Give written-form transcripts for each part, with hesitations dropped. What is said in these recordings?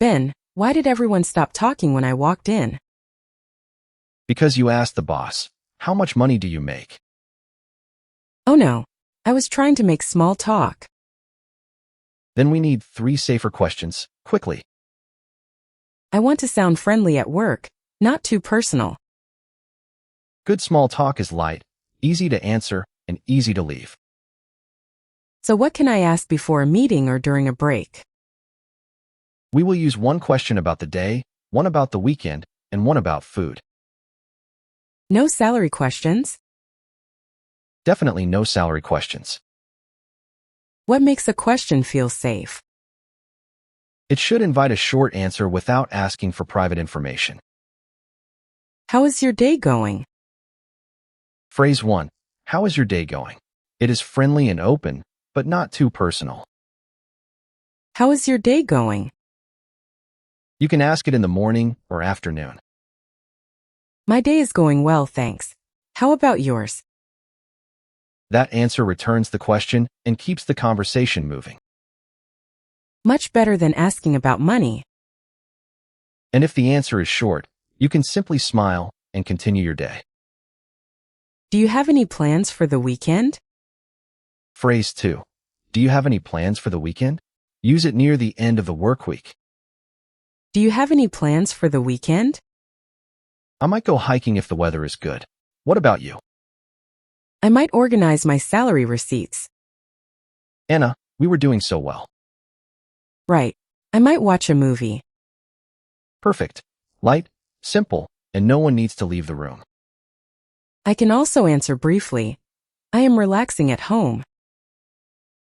Ben, why did everyone stop talking when I walked in? Because you asked the boss, how much money do you make? Oh no, I was trying to make small talk. Then we need 3 safer questions, quickly. I want to sound friendly at work, not too personal. Good small talk is light, easy to answer, and easy to leave. So what can I ask before a meeting or during a break? We will use 1 question about the day, 1 about the weekend, and 1 about food. No salary questions? Definitely no salary questions. What makes a question feel safe? It should invite a short answer without asking for private information. How is your day going? Phrase 1. How is your day going? It is friendly and open, but not too personal. How is your day going? You can ask it in the morning or afternoon. My day is going well, thanks. How about yours? That answer returns the question and keeps the conversation moving. Much better than asking about money. And if the answer is short, you can simply smile and continue your day. Do you have any plans for the weekend? Phrase 2. Do you have any plans for the weekend? Use it near the end of the work week. Do you have any plans for the weekend? I might go hiking if the weather is good. What about you? I might organize my salary receipts. Anna, we were doing so well. Right. I might watch a movie. Perfect. Light, simple, and no one needs to leave the room. I can also answer briefly. I am relaxing at home.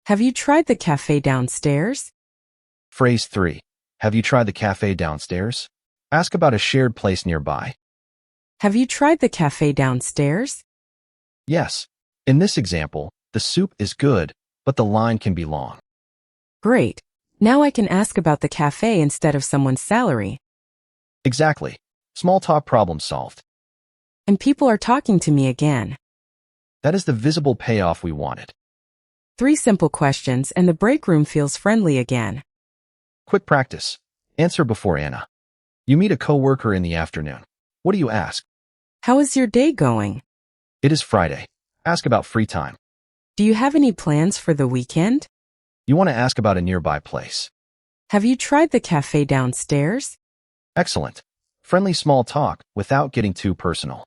Have you tried the cafe downstairs? Phrase 3. Have you tried the cafe downstairs? Ask about a shared place nearby. Have you tried the cafe downstairs? Yes. In this example, the soup is good, but the line can be long. Great. Now I can ask about the cafe instead of someone's salary. Exactly. Small talk problem solved. And people are talking to me again. That is the visible payoff we wanted. 3 simple questions and the break room feels friendly again. Quick practice. Answer before Anna. You meet a coworker in the afternoon. What do you ask? How is your day going? It is Friday. Ask about free time. Do you have any plans for the weekend? You want to ask about a nearby place. Have you tried the cafe downstairs? Excellent. Friendly small talk without getting too personal.